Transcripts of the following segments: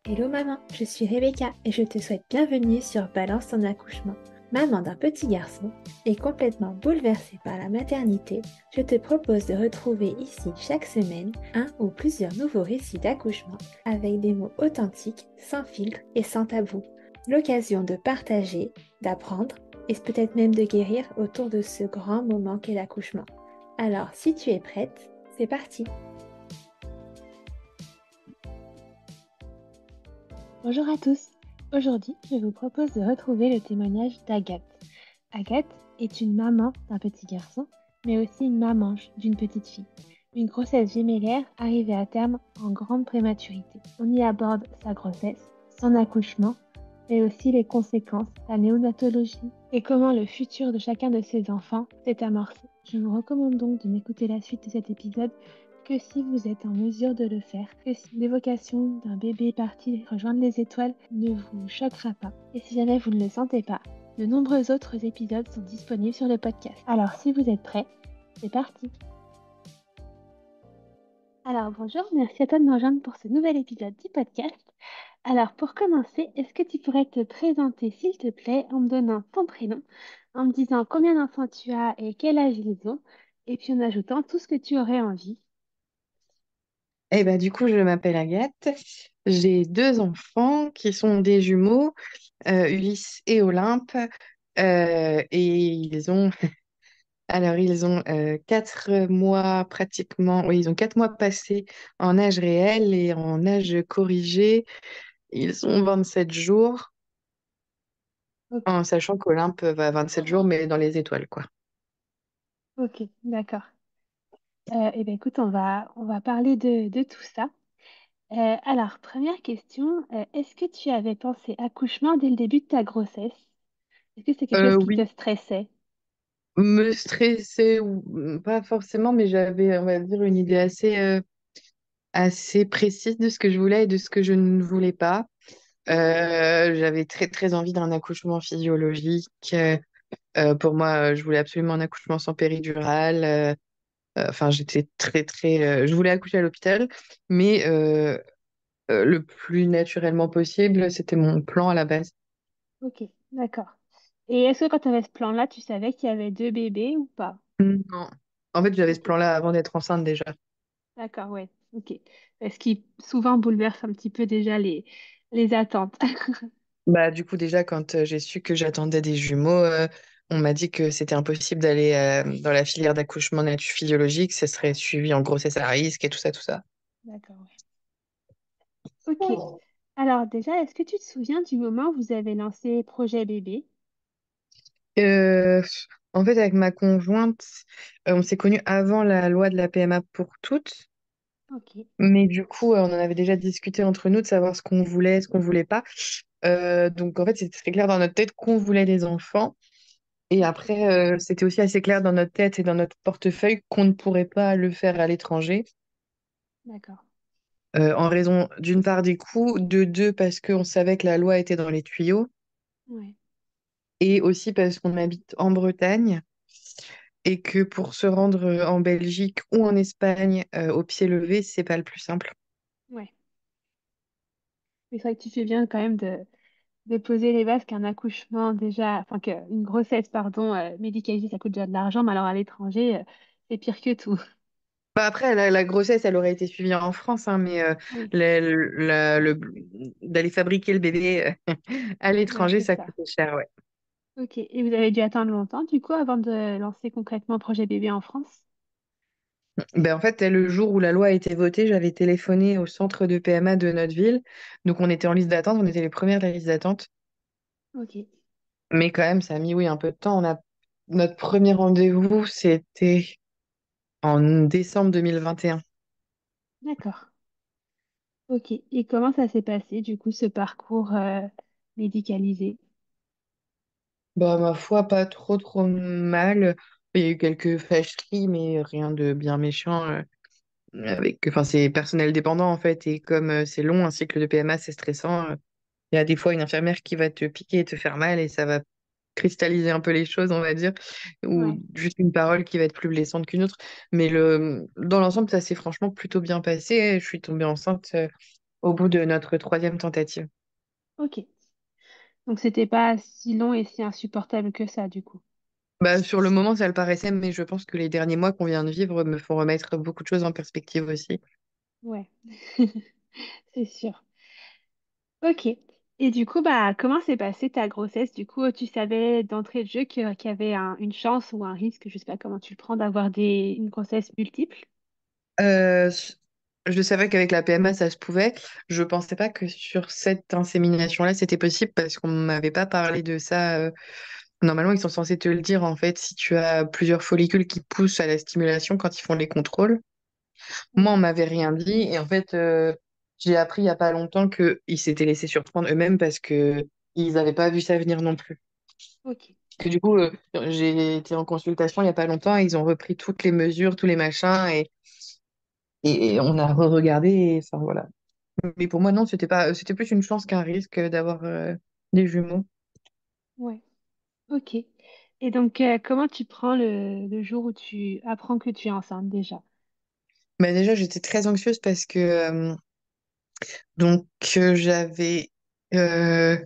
Hello maman, je suis Rebecca et je te souhaite bienvenue sur Balance ton accouchement. Maman d'un petit garçon et complètement bouleversée par la maternité, je te propose de retrouver ici chaque semaine un ou plusieurs nouveaux récits d'accouchement avec des mots authentiques, sans filtre et sans tabou. L'occasion de partager, d'apprendre et peut-être même de guérir autour de ce grand moment qu'est l'accouchement. Alors si tu es prête, c'est parti! Bonjour à tous. Aujourd'hui, je vous propose de retrouver le témoignage d'Agathe. Agathe est une maman d'un petit garçon, mais aussi une maman d'une petite fille. Une grossesse gémellaire arrivée à terme en grande prématurité. On y aborde sa grossesse, son accouchement, mais aussi les conséquences, la néonatologie et comment le futur de chacun de ses enfants s'est amorcé. Je vous recommande donc de n'écouter la suite de cet épisode que si vous êtes en mesure de le faire, que si l'évocation d'un bébé parti rejoindre les étoiles ne vous choquera pas. Et si jamais vous ne le sentez pas, de nombreux autres épisodes sont disponibles sur le podcast. Alors si vous êtes prêts, c'est parti! Alors bonjour, merci à toi de me rejoindre pour ce nouvel épisode du podcast. Alors pour commencer, est-ce que tu pourrais te présenter s'il te plaît en me donnant ton prénom, en me disant combien d'enfants tu as et quel âge ils ont, et puis en ajoutant tout ce que tu aurais envie. Du coup, je m'appelle Agathe. J'ai deux enfants qui sont des jumeaux, Ulysse et Olympe. Et ils ont 4 mois pratiquement, oui, ils ont 4 mois passés en âge réel et en âge corrigé. Ils ont 27 jours, Ok, en sachant qu'Olympe va à 27 jours, mais dans les étoiles, quoi. ok, d'accord. Eh bien, écoute, on va parler de tout ça. Alors, première question, est-ce que tu avais pensé accouchement dès le début de ta grossesse? Est-ce que c'est quelque chose qui te Oui, stressait? me stresser ou pas forcément, mais j'avais, on va dire, une idée assez précise de ce que je voulais et de ce que je ne voulais pas. J'avais très très envie d'un accouchement physiologique. Pour moi, je voulais absolument un accouchement sans péridurale. Enfin, j'étais très très. Je voulais accoucher à l'hôpital, mais le plus naturellement possible, c'était mon plan à la base. Ok, d'accord. Et est-ce que quand tu avais ce plan-là, tu savais qu'il y avait deux bébés ou pas? Non. En fait, j'avais ce Ok, plan-là avant d'être enceinte déjà. d'accord, ouais, ok. Ce qui souvent bouleverse un petit peu déjà les attentes. Bah, du coup, déjà, quand j'ai su que j'attendais des jumeaux, on m'a dit que c'était impossible d'aller dans la filière d'accouchement physiologique, ce serait suivi en grossesse à risque et tout ça, tout ça. D'accord, ouais. Ok. Alors déjà, est-ce que tu te souviens du moment où vous avez lancé Projet Bébé? Euh, En fait, avec ma conjointe, on s'est connus avant la loi de la PMA pour toutes, Ok, mais du coup, on en avait déjà discuté entre nous de savoir ce qu'on voulait, ce qu'on voulait pas. Donc, en fait, c'était très clair dans notre tête qu'on voulait des enfants. Et ok, après, c'était aussi assez clair dans notre tête et dans notre portefeuille qu'on ne pourrait pas le faire à l'étranger, d'accord. en raison d'une part des coûts, de deux parce qu'on savait que la loi était dans les tuyaux, Ouais, et aussi parce qu'on habite en Bretagne et que pour se rendre en Belgique ou en Espagne au pied levé, c'est pas le plus simple. ouais. Mais c'est vrai que tu fais bien quand même de poser les bases qu'un accouchement déjà, enfin qu'une grossesse, pardon, médicalisée, ça coûte déjà de l'argent, mais alors à l'étranger, c'est pire que tout. Bah après, la grossesse, elle aurait été suivie en France, hein, mais Oui, d'aller fabriquer le bébé à ouais, l'étranger, c'est ça ça. coûtait cher, ouais. Ok. Et vous avez dû attendre longtemps, du coup, avant de lancer concrètement Projet Bébé en France? Ben, en fait, le jour où la loi a été votée, j'avais téléphoné au centre de PMA de notre ville. Donc, on était en liste d'attente, on était les premières de la liste d'attente. Ok, Mais quand même, ça a mis, oui, un peu de temps. Notre premier rendez-vous, c'était en décembre 2021. d'accord. Ok. Et comment ça s'est passé, du coup, ce parcours médicalisé? Bah, ma foi, pas trop, trop mal. Il y a eu quelques fâcheries, mais rien de bien méchant. Enfin, c'est personnel dépendant, en fait. Et comme c'est long, un cycle de PMA, c'est stressant. Il y a des fois une infirmière qui va te piquer et te faire mal, et ça va cristalliser un peu les choses, on va dire. Ou Ouais, juste une parole qui va être plus blessante qu'une autre. Mais dans l'ensemble, ça s'est franchement plutôt bien passé. Je suis tombée enceinte au bout de notre troisième tentative. Ok. Donc c'était pas si long et si insupportable que ça, du coup. Bah, sur le moment, ça le paraissait, mais je pense que les derniers mois qu'on vient de vivre me font remettre beaucoup de choses en perspective aussi. Ouais, c'est sûr. Ok. Et du coup, bah, comment s'est passée ta grossesse? Du coup, tu savais d'entrée de jeu qu'il y avait une chance ou un risque, je sais pas comment tu le prends, d'avoir une grossesse multiple? Euh, je savais qu'avec la PMA, ça se pouvait. Je pensais pas que sur cette insémination-là, c'était possible parce qu'on m'avait pas parlé de ça. Normalement, ils sont censés te le dire, en fait, si tu as plusieurs follicules qui poussent à la stimulation quand ils font les contrôles. Moi, on Ouais. m'avait rien dit. Et en fait, j'ai appris il y a pas longtemps qu'ils s'étaient laissés surprendre eux-mêmes parce que ils n'avaient pas vu ça venir non plus. Ok. Que du coup, j'ai été en consultation il y a pas longtemps. Ils ont repris toutes les mesures, tous les machins et on a re-regardé. Enfin, voilà. Mais pour moi, non, c'était pas, c'était plus une chance qu'un risque d'avoir des jumeaux. Ouais. Ok. Et donc, comment tu prends le jour où tu apprends que tu es enceinte déjà? Bah déjà, j'étais très anxieuse parce que j'avais euh,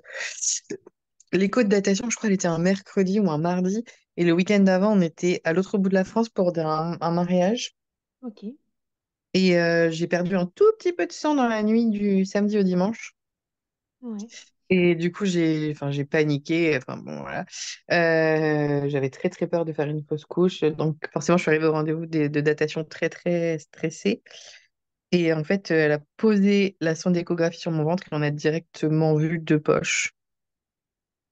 l'écho de datation, je crois, elle était un mercredi ou un mardi, et le week-end d'avant, on était à l'autre bout de la France pour un mariage, Ok. et j'ai perdu un tout petit peu de sang dans la nuit du samedi au dimanche. Ouais. Et du coup, j'ai paniqué. Enfin bon, voilà. J'avais très très peur de faire une fausse couche. Donc forcément, je suis arrivée au rendez-vous de datation très très stressée. Et en fait, elle a posé la sonde d'échographie sur mon ventre et on a directement vu deux poches.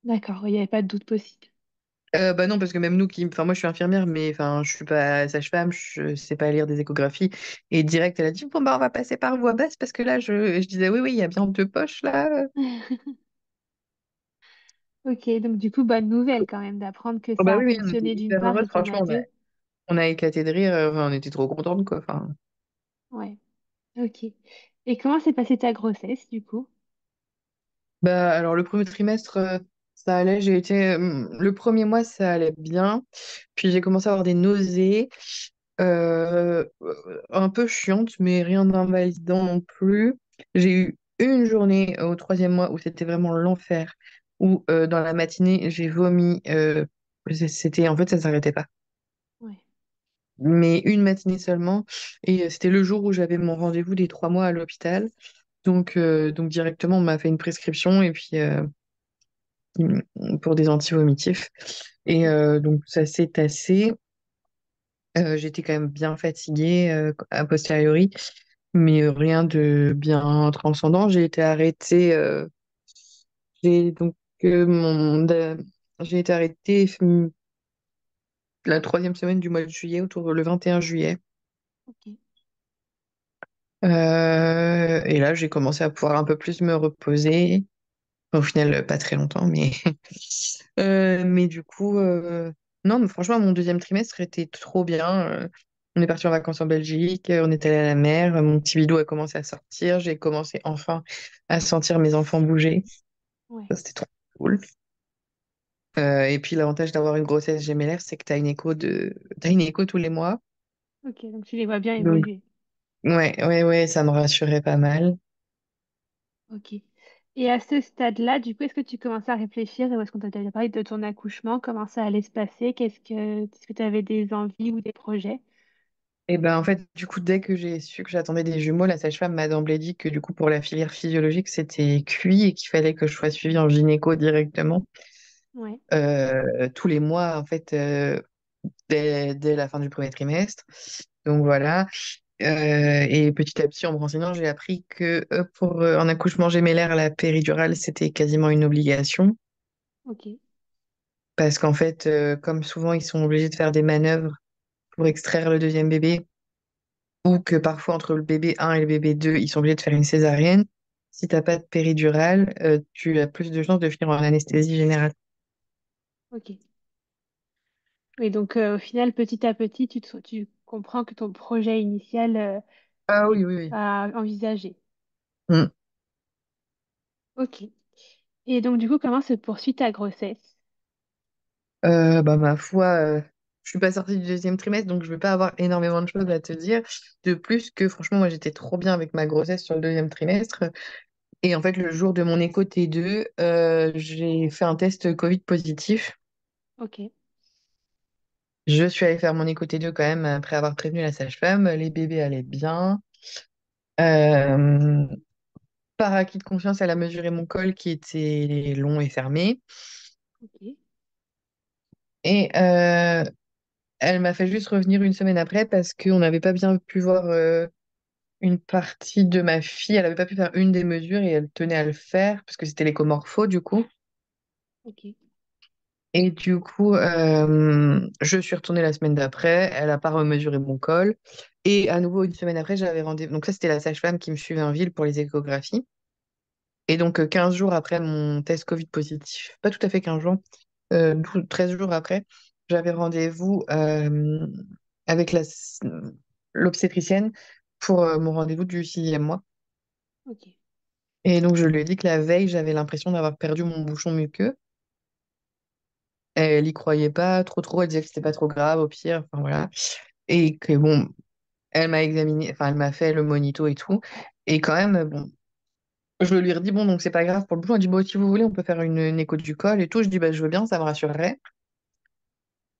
D'accord. Il n'y avait pas de doute possible. Bah non, parce que même nous qui, enfin moi je suis infirmière, mais enfin je suis pas sage-femme, je sais pas lire des échographies. Et direct, elle a dit bon bah on va passer par voie basse parce que là je disais oui oui il y a bien deux poches là. Ok. Donc, du coup, bonne nouvelle quand même d'apprendre que Oh ça bah a oui oui on était fonctionné d'une hyper part et heureuses, ton franchement adieu. on a éclaté de rire, enfin, on était trop contentes quoi. Enfin. Ouais. Ok. Et comment s'est passée ta grossesse, du coup? Bah, alors le premier trimestre, ça allait. Le premier mois, ça allait bien. Puis j'ai commencé à avoir des nausées, un peu chiantes, mais rien d'invalidant non plus. J'ai eu une journée au troisième mois où c'était vraiment l'enfer, où dans la matinée, j'ai vomi. C'était, en fait, ça s'arrêtait pas. Ouais. Mais une matinée seulement. Et c'était le jour où j'avais mon rendez-vous des 3 mois à l'hôpital. Donc directement, on m'a fait une prescription et puis pour des anti-vomitifs. Et Ok. donc ça s'est tassé. J'étais quand même bien fatiguée a posteriori, mais rien de bien transcendant. J'ai été arrêtée. J'ai donc j'ai été arrêtée la troisième semaine du mois de juillet, autour le 21 juillet. Ok. Et là, j'ai commencé à pouvoir un peu plus me reposer. Au final, pas très longtemps, mais mais du coup, non, mais franchement, mon deuxième trimestre était trop bien. On est parti en vacances en Belgique, on est allé à la mer, mon petit bidou a commencé à sortir, j'ai commencé enfin à sentir mes enfants bouger. Ouais. Ça, c'était trop cool. Et puis l'avantage d'avoir une grossesse gémellaire, c'est que t'as une écho tous les mois. Ok. Donc, tu les vois bien Donc, évoluer. ouais, ça me rassurait pas mal. Ok. Et à ce stade-là, du coup, est-ce que tu commences à réfléchir ou est-ce qu'on t'a déjà parlé de ton accouchement? Comment ça allait se passer? Est-ce que tu avais des envies ou des projets? Et ben en fait, du coup, dès que j'ai su que j'attendais des jumeaux, la sage-femme m'a d'emblée dit que du coup, pour la filière physiologique, c'était cuit et qu'il fallait que je sois suivie en gynéco directement Ouais. tous les mois, en fait, dès la fin du premier trimestre. Donc voilà. Et petit à petit, en me renseignant, j'ai appris que pour un accouchement gémellaire, la péridurale, c'était quasiment une obligation. Ok. Parce qu'en fait, comme souvent, ils sont obligés de faire des manœuvres pour extraire le deuxième bébé. Ou que parfois entre le bébé 1 et le bébé 2, ils sont obligés de faire une césarienne. Si t'as pas de péridurale, tu as plus de chances de finir en anesthésie générale. Ok. Oui, donc au final, petit à petit, tu comprends que ton projet initial Ah n'est oui, oui, oui. pas envisagé. Mm. Ok. Et donc, du coup, comment se poursuit ta grossesse? Bah, ma foi, je suis pas sortie du deuxième trimestre, donc je vais pas avoir énormément de choses à te dire. De plus que, franchement, moi, j'étais trop bien avec ma grossesse sur le deuxième trimestre. Et en fait, le jour de mon écho T2, j'ai fait un test Covid positif. Ok, Je suis allée faire mon écho T2 quand même après avoir prévenu la sage-femme. Les bébés allaient bien. Euh, Par acquis de confiance, elle a mesuré mon col qui était long et fermé. ok, Et elle m'a fait juste revenir une semaine après parce qu'on n'avait pas bien pu voir une partie de ma fille. Elle n'avait pas pu faire une des mesures et elle tenait à le faire parce que c'était l'écomorpho du coup. ok, Et du coup, je suis retournée la semaine d'après. Elle n'a pas remesuré mon col. Et à nouveau, une semaine après, j'avais rendez-vous. Donc ça, c'était la sage-femme qui me suivait en ville pour les échographies. Et donc, 15 jours après mon test Covid positif, pas tout à fait 15 jours, 13 jours après, j'avais rendez-vous avec l'obstétricienne pour mon rendez-vous du 6e mois. ok. Et donc, je lui ai dit que la veille, j'avais l'impression d'avoir perdu mon bouchon muqueux. Elle y croyait pas trop, trop. Elle disait que c'était pas trop grave, au pire. Enfin, voilà. Et que bon, elle m'a examiné, enfin, elle m'a fait le monito et tout. Et quand même, bon, je lui ai redit, bon, donc c'est pas grave pour le bouchon. Elle dit, bon, si vous voulez, on peut faire une écho du col et tout. Je dis, bah, je veux bien, ça me rassurerait.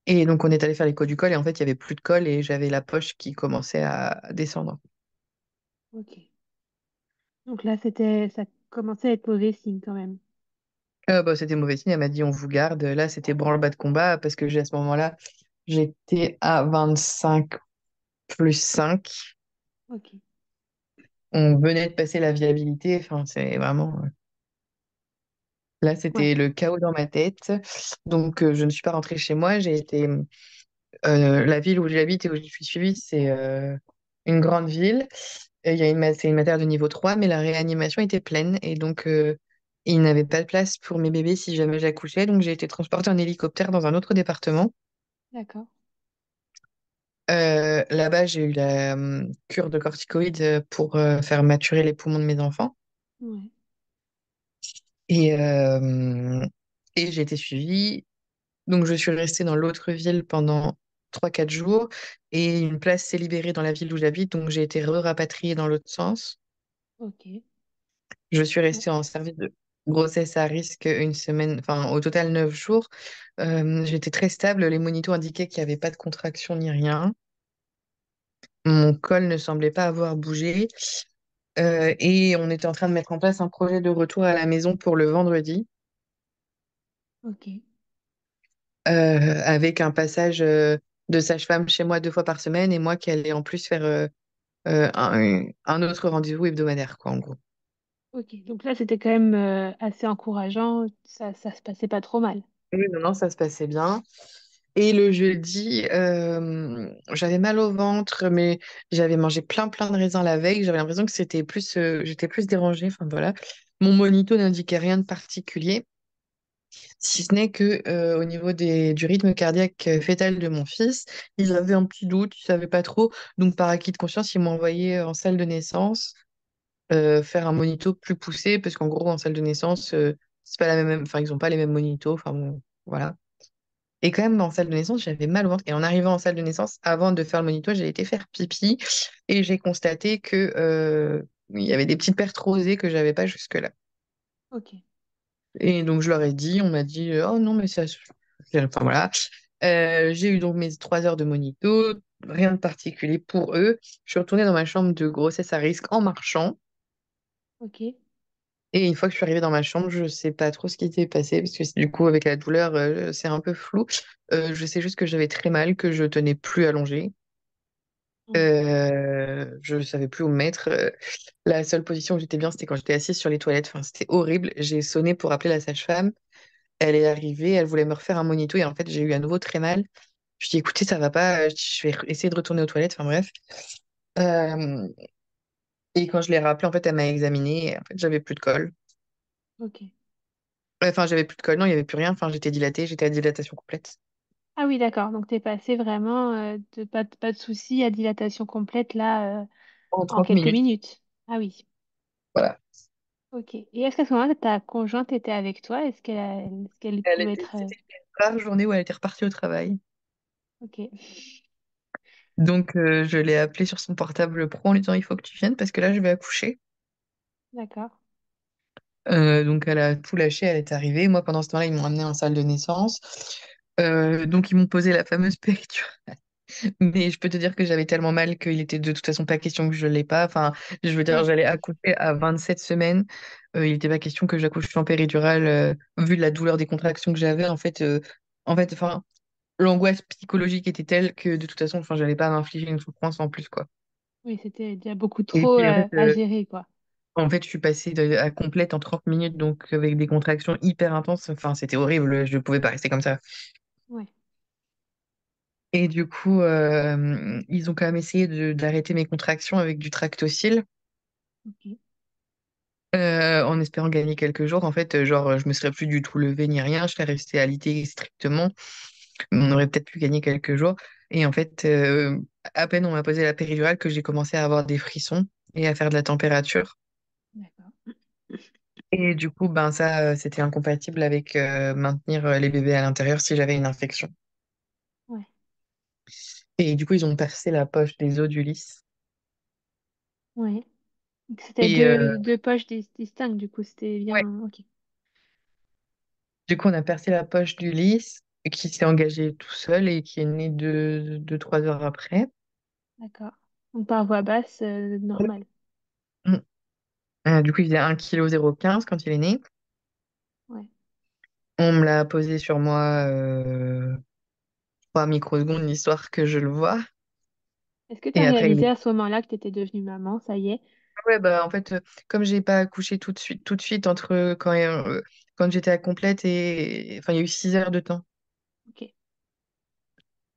Et donc, on est allé faire l'écho du col et en fait, il y avait plus de col et j'avais la poche qui commençait à descendre. Ok. Donc là, ça commençait à être mauvais signe quand même. Bah, c'était mauvais signe. Elle m'a dit, on vous garde. Là, c'était branle-bas de combat parce que à ce moment-là, j'étais à 25 + 5. Ok. On venait de passer la viabilité. Enfin, c'est vraiment. Là, Ouais, c'était le chaos dans ma tête. Donc, je ne suis pas rentrée chez moi. J'ai été. La ville où j'habite et où je suis suivie, c'est une grande ville. Et il y a c'est une matière de niveau 3, mais la réanimation était pleine. Et donc, il n'avait pas de place pour mes bébés si jamais j'accouchais. Donc, j'ai été transportée en hélicoptère dans un autre département. d'accord. Là-bas, j'ai eu la cure de corticoïdes pour faire maturer les poumons de mes enfants. Ouais, Et, euh, et j'ai été suivie. Donc, je suis restée dans l'autre ville pendant 3 4 jours et une place s'est libérée dans la ville où j'habite. Donc, j'ai été rapatriée dans l'autre sens. ok. Je suis Ouais, restée en service de grossesse à risque une semaine, enfin, au total 9 jours. J'étais très stable. Les monitos indiquaient qu'il n'y avait pas de contraction ni rien. Mon col ne semblait pas avoir bougé. Et on était en train de mettre en place un projet de retour à la maison pour le vendredi, ok, avec un passage de sage-femme chez moi 2 fois par semaine et moi qui allais en plus faire un autre rendez-vous hebdomadaire, quoi, en gros. ok. Donc là, c'était quand même assez encourageant. Ça se passait pas trop mal. Oui, non, non, ça se passait bien. Et le jeudi, j'avais mal au ventre, mais j'avais mangé plein, plein de raisins la veille. J'avais l'impression que c'était plus, j'étais plus dérangée. Enfin, voilà. Mon monito n'indiquait rien de particulier, si ce n'est que au niveau du rythme cardiaque fœtal de mon fils, ils avaient un petit doute, ils savaient pas trop. Donc, par acquis de conscience, ils m'ont envoyé en salle de naissance faire un monito plus poussé, parce qu'en gros, en salle de naissance, c'est pas la même, enfin, ils ont pas les mêmes monitos. Enfin, bon, voilà. Et quand même, en salle de naissance, j'avais mal au ventre. Et en arrivant en salle de naissance, avant de faire le monito, j'ai été faire pipi et j'ai constaté que il y avait des petites pertes rosées que j'avais pas jusque-là. Ok, Et donc, je leur ai dit, on m'a dit, oh non, mais ça. Enfin, voilà. J'ai eu donc mes 3 heures de monito, rien de particulier pour eux. Je suis retournée dans ma chambre de grossesse à risque en marchant. ok. Et une fois que je suis arrivée dans ma chambre, je sais pas trop ce qui s'est passé, parce que du coup, avec la douleur, c'est un peu flou. Je sais juste que j'avais très mal, que je tenais plus allongée. Ouais, Je savais plus où me mettre. La seule position où j'étais bien, c'était quand j'étais assise sur les toilettes. Enfin, c'était horrible. J'ai sonné pour appeler la sage-femme. Elle est arrivée, elle voulait me refaire un monito et en fait, j'ai eu à nouveau très mal. Je dis, écoutez, ça va pas, je vais essayer de retourner aux toilettes. Enfin, bref. Euh, et quand je l'ai rappelée, en fait, elle m'a examinée et en fait, j'avais plus de col. ok. Enfin, j'avais plus de col, non, il y avait plus rien. Enfin, j'étais dilatée, j'étais à dilatation complète. Ah oui, d'accord. Donc t'es passé vraiment de pas de soucis à dilatation complète là En en 30 quelques minutes. minutes. Ah oui. Voilà. Ok. Et est-ce qu'à ce moment-là, ta conjointe était avec toi? Est-ce qu'elle pouvait être... C'était une rare journée où elle était repartie au travail. Ok, Donc, je l'ai appelé sur son portable pro en lui disant, il faut que tu viennes parce que là, je vais accoucher. d'accord. Donc, elle a tout lâché, elle est arrivée. Moi, pendant ce temps-là, ils m'ont amenée en salle de naissance. Donc, ils m'ont posé la fameuse péridurale. Mais je peux te dire que j'avais tellement mal qu'il était de toute façon pas question que je l'ai pas. Enfin, je veux dire, Ouais, j'allais accoucher à 27 semaines. Il n'était pas question que j'accouche en péridurale, vu la douleur des contractions que j'avais. Enfin, l'angoisse psychologique était telle que de toute façon, enfin, j'allais pas m'infliger une souffrance en plus, quoi. oui, c'était déjà beaucoup Et trop puis, à gérer, quoi. je suis passée à complète en 30 minutes, donc avec des contractions hyper intenses. Enfin, c'était horrible, je ne pouvais pas rester comme ça. Ouais, Et du coup, ils ont quand même essayé d'arrêter mes contractions avec du Tractocil, ok, en espérant gagner quelques jours. En fait, genre, je me serais plus du tout levée ni rien, je serais restée alitée strictement. On aurait peut-être pu gagner quelques jours. Et en fait, à peine on m'a posé la péridurale que j'ai commencé à avoir des frissons et à faire de la température. d'accord. Et du coup, ben ça, c'était incompatible avec maintenir les bébés à l'intérieur si j'avais une infection. Ouais, Et du coup, ils ont percé la poche des os d'Ulysse. ouais. Donc, c'était Et deux poches distinctes, du coup, c'était ouais, bien. Ok, du coup, on a percé la poche d'Ulysse, qui s'est engagé tout seul et qui est né 3 heures après. d'accord. Donc, par voie basse, normale. Mm. Du coup, il faisait 1,15 kg quand il est né. Ouais. On me l'a posé sur moi 3 microsecondes, histoire que je le vois. Est-ce que tu as Et après, réalisé à ce moment-là que tu étais devenue maman, ça y est? ouais, bah, en fait, comme j'ai pas accouché tout de suite entre quand j'étais à complète et. Enfin, il y a eu 6 heures de temps. Ok,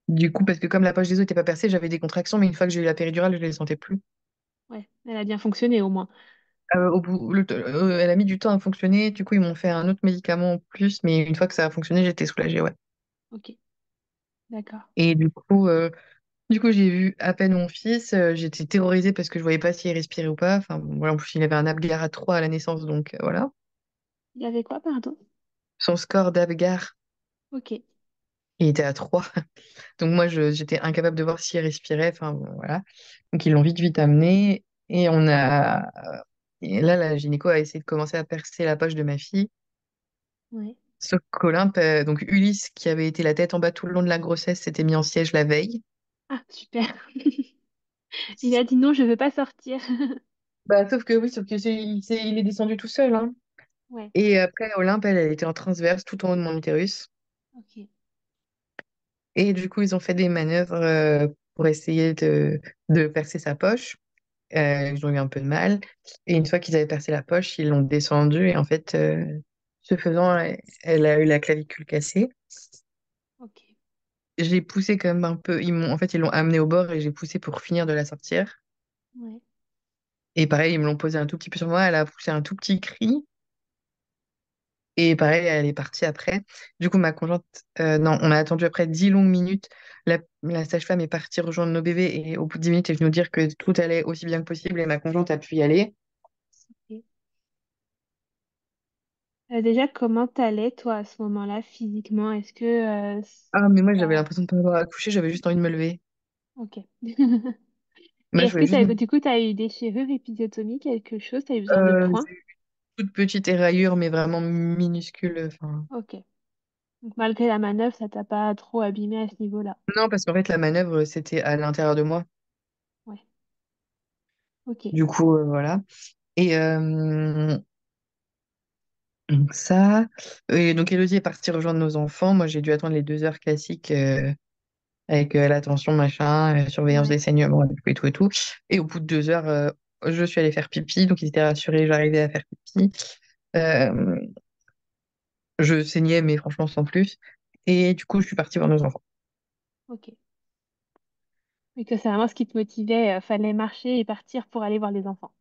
Du coup, parce que comme la poche des os n'était pas percée, j'avais des contractions, mais une fois que j'ai eu la péridurale, je les sentais plus. ouais, elle a bien fonctionné au moins. Elle a mis du temps à fonctionner. Du coup, ils m'ont fait un autre médicament en plus, mais une fois que ça a fonctionné, j'étais soulagée, ouais. Ok, d'accord. Et du coup, j'ai vu à peine mon fils. J'étais terrorisée parce que je voyais pas s'il respirait ou pas. Enfin, bon, voilà, en plus, il avait un Apgar à 3 à la naissance, donc voilà. Il y avait quoi, pardon? Son score d'Apgar, Ok, il était à 3. Donc moi, j'étais incapable de voir s'il respirait. Enfin, bon, voilà. Donc ils l'ont vite, vite amené. Et là, la gynéco a essayé de commencer à percer la poche de ma fille. ouais. Sauf qu'Olympe, donc Ulysse, qui avait été la tête en bas tout le long de la grossesse, s'était mis en siège la veille. Ah, super. Il a dit non, je veux pas sortir. Bah, sauf que oui, il est descendu tout seul, hein. Ouais, Et après, Olympe, elle était en transverse tout en haut de mon utérus. ok, Et du coup, ils ont fait des manœuvres pour essayer de percer sa poche. Ils ont eu un peu de mal. Et une fois qu'ils avaient percé la poche, ils l'ont descendue. Et en fait, ce faisant, elle a eu la clavicule cassée. ok, J'ai poussé quand même un peu. En fait, ils l'ont amenée au bord et j'ai poussé pour finir de la sortir. ouais, Et pareil, ils me l'ont posé un tout petit peu sur moi. Elle a poussé un tout petit cri. Et pareil, elle est partie après. Du coup, ma conjointe, non, on a attendu après 10 longues minutes. La sage-femme est partie rejoindre nos bébés et au bout de 10 minutes, elle est venue nous dire que tout allait aussi bien que possible et ma conjointe a pu y aller. ok. Déjà, comment t'allais, toi, à ce moment-là, physiquement? Est-ce que Ah, mais moi, j'avais ça- l'impression de pas avoir accouché, j'avais juste envie de me lever. Ok. Et Moi, je est-ce que voulais juste me... du coup, t'as eu des déchirures, épisiotomie, quelque chose? T'as eu besoin de Euh, points? j'ai eu une toute petite éraillure, mais vraiment minuscule. Enfin... Ok. Donc, malgré la manœuvre, ça t'a pas trop abîmé à ce niveau-là. Non, parce qu'en fait, la manœuvre, c'était à l'intérieur de moi. Ouais. Ok. Du coup, voilà. Et donc ça. Et donc, Elodie est partie rejoindre nos enfants. Moi, j'ai dû attendre les 2 heures classiques avec l'attention, machin, surveillance Ouais. des saignements et tout et tout. Et au bout de 2 heures, je suis allée faire pipi. Donc, ils étaient rassurés, j'arrivais à faire pipi. Euh, je saignais, mais franchement, sans plus. Et du coup, je suis partie voir nos enfants. Ok. Et que c'est vraiment ce qui te motivait, fallait marcher et partir pour aller voir les enfants.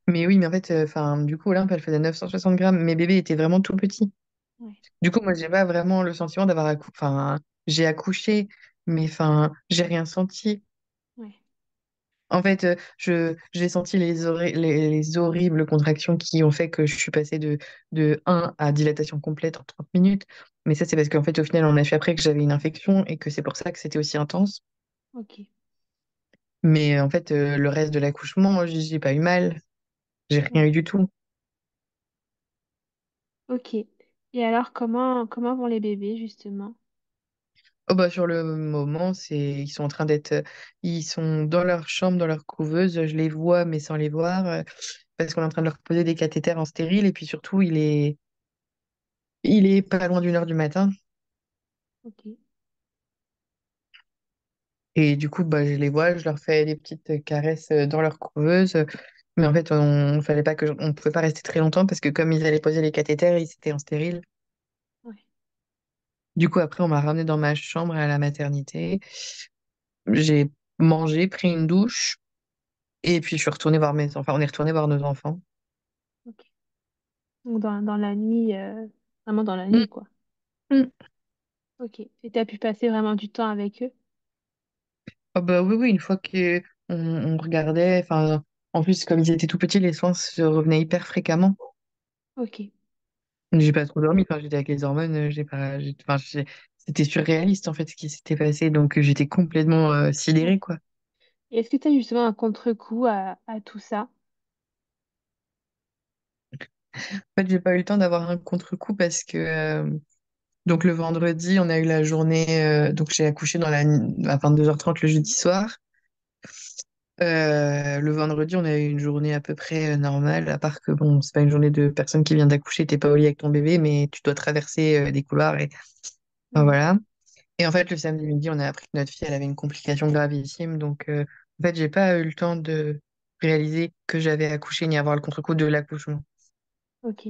Mais oui, mais en fait, enfin, du coup, Olympe, elle faisait 960 grammes. Mes bébés étaient vraiment tout petits. Ouais. Du coup, moi, j'ai pas vraiment le sentiment d'avoir accouché. Enfin, j'ai accouché, mais enfin, j'ai rien senti. Ouais. En fait, j'ai senti les horribles contractions qui ont fait que je suis passée de un à dilatation complète en 30 minutes. Mais ça, c'est parce qu'en fait, au final, on a su après que j'avais une infection et que c'est pour ça que c'était aussi intense. Ok, Mais en fait, le reste de l'accouchement, j'ai pas eu mal. J'ai rien ouais. eu du tout. Ok. Et alors, comment vont les bébés, justement? Oh bah, sur le moment, ils sont en train ils sont dans leur chambre, dans leur couveuse. Je les vois, mais sans les voir, parce qu'on est en train de leur poser des cathéters en stérile. Et puis surtout, il est pas loin d'1 heure du matin. Ok, Et du coup, bah, je les vois, je leur fais des petites caresses dans leur couveuse. Mais en fait, fallait pas on pouvait pas rester très longtemps parce que comme ils allaient poser les cathéters, ils étaient en stérile. ouais, Du coup, après, on m'a ramené dans ma chambre à la maternité. J'ai mangé, pris une douche, et puis je suis retournée voir on est retourné voir nos enfants. ok. Donc, dans la nuit, vraiment dans la Mm, nuit, quoi. mm. Ok. Et t'as pu passer vraiment du temps avec eux? Ah bah oui, oui, une fois on regardait, enfin, en plus, comme ils étaient tout petits, les soins se revenaient hyper fréquemment. Ok, J'ai pas trop dormi quand j'étais avec les hormones, enfin, c'était surréaliste en fait ce qui s'était passé, donc j'étais complètement sidérée, ouais. quoi. Et est-ce que tu as justement un contre-coup à tout ça? En fait, j'ai pas eu le temps d'avoir un contre-coup parce que donc le vendredi, on a eu la journée, donc j'ai accouché à 22h30 le jeudi soir. Le vendredi, on a eu une journée à peu près normale, à part que bon, c'est pas une journée de personne qui vient d'accoucher, t'es pas au lit avec ton bébé, mais tu dois traverser des couloirs et enfin, Ouais. voilà. Et en fait, le samedi midi, on a appris que notre fille, elle avait une complication gravissime. Donc, en fait, j'ai pas eu le temps de réaliser que j'avais accouché ni avoir le contre-coup de l'accouchement. Ok,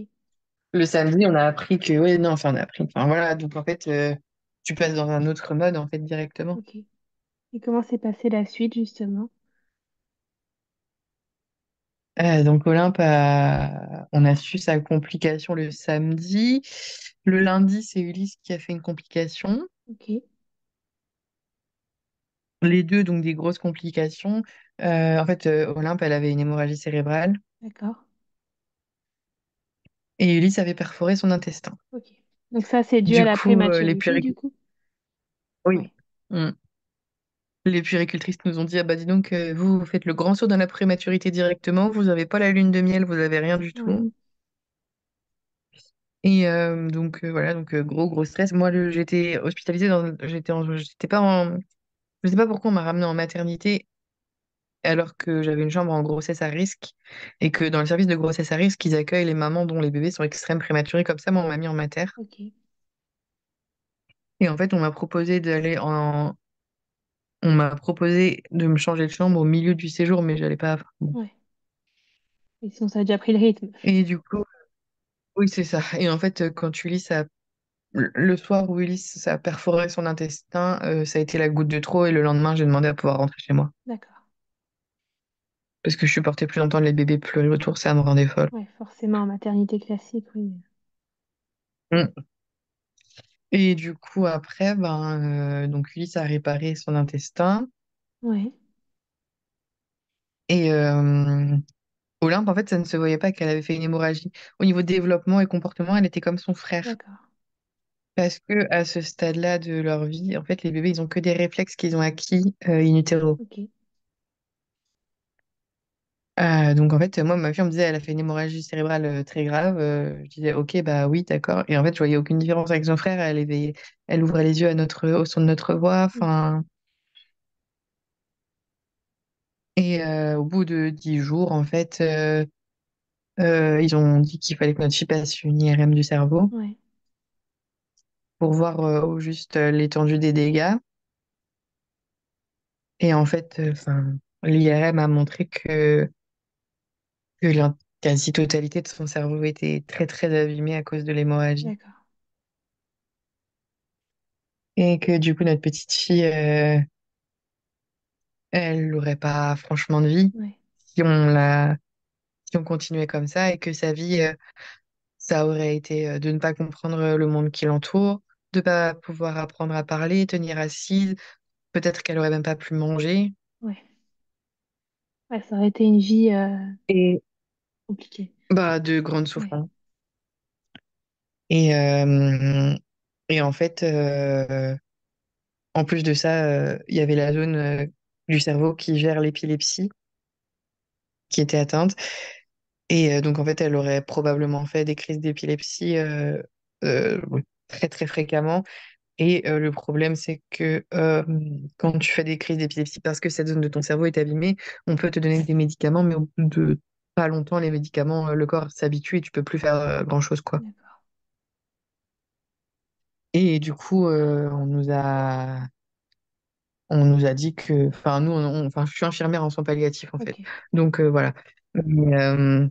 Le samedi, on a appris que, ouais, non, enfin, on a appris, enfin, voilà. Donc, en fait, tu passes dans un autre mode, en fait, directement. ok. Et comment s'est passée la suite, justement? Donc, on a su sa complication le samedi. Le lundi, c'est Ulysse qui a fait une complication. Ok, Les deux, donc, des grosses complications. En fait, Olympe, elle avait une hémorragie cérébrale. d'accord. Et Ulysse avait perforé son intestin. Ok. Donc ça, c'est dû à Du la coup, prématurité, du coup? oui. Ouais. Mm. Les puéricultrices nous ont dit, ah bah dis donc, vous faites le grand saut dans la prématurité directement, vous n'avez pas la lune de miel, vous avez rien du Ouais. tout. Et donc voilà, donc gros stress. Moi, j'étais hospitalisée je sais pas pourquoi on m'a ramenée en maternité alors que j'avais une chambre en grossesse à risque et que dans le service de grossesse à risque, ils accueillent les mamans dont les bébés sont extrêmes prématurés comme ça. Moi, on m'a mis en mater. Ok. Et en fait, on m'a proposé de me changer de chambre au milieu du séjour, mais j'allais pas. Bon. Ouais. Et sinon, ça a déjà pris le rythme. Et du coup, oui, c'est ça. Et en fait, quand Ulysse le soir où Ulysse a perforé son intestin, ça a été la goutte de trop. Et le lendemain, j'ai demandé à pouvoir rentrer chez moi. D'accord. Parce que je supportais plus longtemps les bébés pleurer autour, ça me rendait folle. Ouais, forcément, en maternité classique, oui. Mm. Et du coup, après, donc Ulysse a réparé son intestin. Ouais, Et Olympe, en fait, ça ne se voyait pas qu'elle avait fait une hémorragie. Au niveau développement et comportement, elle était comme son frère. d'accord. Parce que à ce stade-là de leur vie, en fait, les bébés, ils ont que des réflexes qu'ils ont acquis in utero. Ok. Donc en fait, moi, ma fille on me disait, elle a fait une hémorragie cérébrale très grave. Je disais, ok, bah oui, d'accord. Et en fait, je voyais aucune différence avec son frère. Elle ouvrait les yeux au son de notre voix. Ok. Enfin, et au bout de 10 jours, en fait, ils ont dit qu'il fallait que notre fille passe une IRM du cerveau Ouais, pour voir au juste l'étendue des dégâts. Et en fait, enfin, l'IRM a montré que la quasi-totalité de son cerveau était très très abîmée à cause de l'hémorragie. d'accord. Et que du coup, notre petite fille, elle n'aurait pas franchement de vie Ouais, si si on continuait comme ça et que sa vie, ça aurait été de ne pas comprendre le monde qui l'entoure, de pas pouvoir apprendre à parler, tenir assise, peut-être qu'elle aurait même pas pu manger. ouais. Ouais, ça aurait été une vie Et compliquée. bah, de grandes Ouais, souffrances. Et, euh, et en fait, en plus de ça, il y avait la zone du cerveau qui gère l'épilepsie qui était atteinte. Et donc, en fait, elle aurait probablement fait des crises d'épilepsie oui, très, très fréquemment. Et le problème, c'est que quand tu fais des crises d'épilepsie, parce que cette zone de ton cerveau est abîmée, on peut te donner des médicaments, mais au bout de pas longtemps, les médicaments, le corps s'habitue et tu peux plus faire grand-chose, quoi. d'accord. Et du coup, on nous a dit que, enfin, nous, enfin, je suis infirmière en soins palliatifs, en Ok, fait. Donc, voilà. Mais,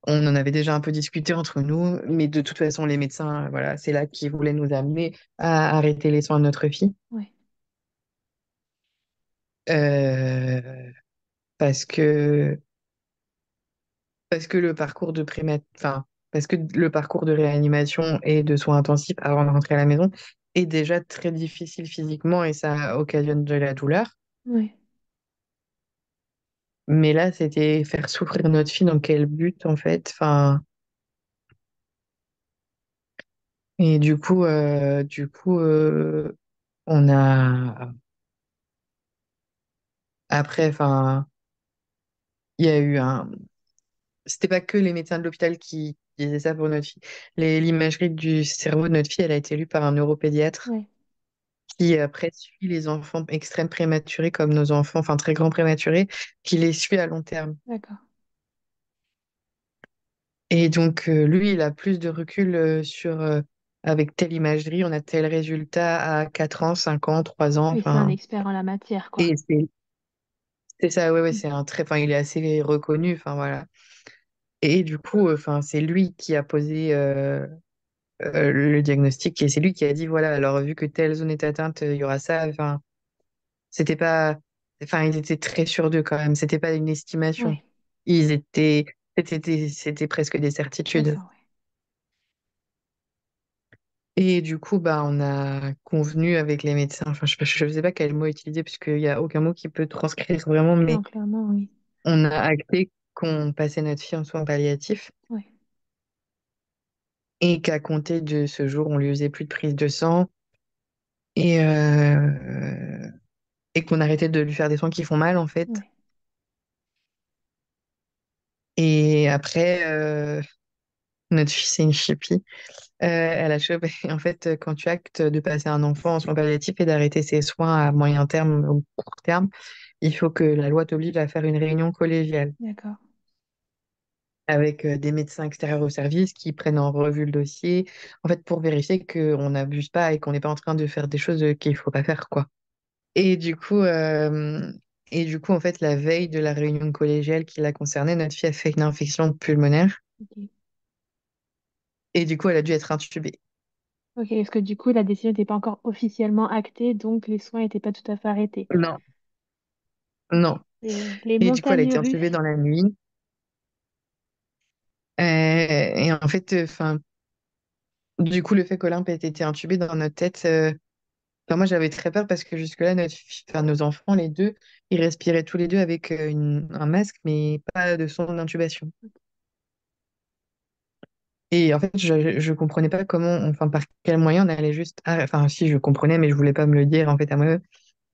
on en avait déjà un peu discuté entre nous, mais de toute façon, les médecins, voilà, c'est là qui voulaient nous amener à arrêter les soins de notre fille. ouais, Euh, parce que, parce que le parcours de enfin, parce que le parcours de réanimation et de soins intensifs avant de rentrer à la maison est déjà très difficile physiquement et ça occasionne de la douleur. ouais, Mais là, c'était faire souffrir notre fille dans quel but, en fait? Enfin, et on a, après, enfin, il y a eu c'était pas que les médecins de l'hôpital qui disaient ça pour notre fille. L'imagerie du cerveau de notre fille, elle a été lue par un neuropédiatre ouais, qui après suit les enfants extrêmes prématurés comme nos enfants, enfin très grands prématurés, qui les suit à long terme. d'accord. Et donc lui, il a plus de recul sur avec telle imagerie, on a tel résultat à 4 ans, 5 ans, 3 ans, Oui, c'est un enfin. expert en la matière, quoi. Et c'est ça, ouais, ouais, Mm. c'est un très, enfin, il est assez reconnu, enfin voilà. Et du coup, enfin, c'est lui qui a posé le diagnostic et c'est lui qui a dit, voilà, alors vu que telle zone est atteinte, il y aura ça. Enfin, c'était pas, enfin, ils étaient très sûrs d'eux quand même. C'était pas une estimation. Ouais, Ils étaient, c'était presque des certitudes. d'accord, ouais. Et du coup, bah, on a convenu avec les médecins. Enfin, je sais pas quel mot utiliser puisqu'il y a aucun mot qui peut transcrire vraiment, mais Non, clairement, oui. on a acté qu'on passait notre fille en soins palliatifs Ouais, et qu'à compter de ce jour, on lui faisait plus de prise de sang et, et qu'on arrêtait de lui faire des soins qui font mal, en fait. ouais, Et après, notre fille, c'est une chipie. Elle a chopé, en fait, quand tu actes de passer un enfant en soins palliatifs et d'arrêter ses soins à moyen terme ou court terme, il faut que la loi t'oblige à faire une réunion collégiale d'accord. avec des médecins extérieurs au service qui prennent en revue le dossier, en fait, pour vérifier qu'on n'abuse pas et qu'on n'est pas en train de faire des choses qu'il faut pas faire, quoi. Et du coup, euh, et du coup, en fait, la veille de la réunion collégiale qui la concernait, notre fille a fait une infection pulmonaire Ok. et du coup, elle a dû être intubée. Ok, parce que du coup, la décision n'était pas encore officiellement actée, donc les soins n'étaient pas tout à fait arrêtés. Non, non. Les Et du coup, elle a montagnes été intubée russes. dans la nuit. Et en fait, enfin, du coup, le fait qu'Olympe ait été intubée dans notre tête, enfin, moi, j'avais très peur parce que jusque-là, enfin, nos enfants, les deux, ils respiraient tous les deux avec un masque, mais pas de son d'intubation. Et en fait, je comprenais pas enfin, par quel moyen on allait juste, enfin, si, je comprenais, mais je voulais pas me le dire, en fait, à moi-même,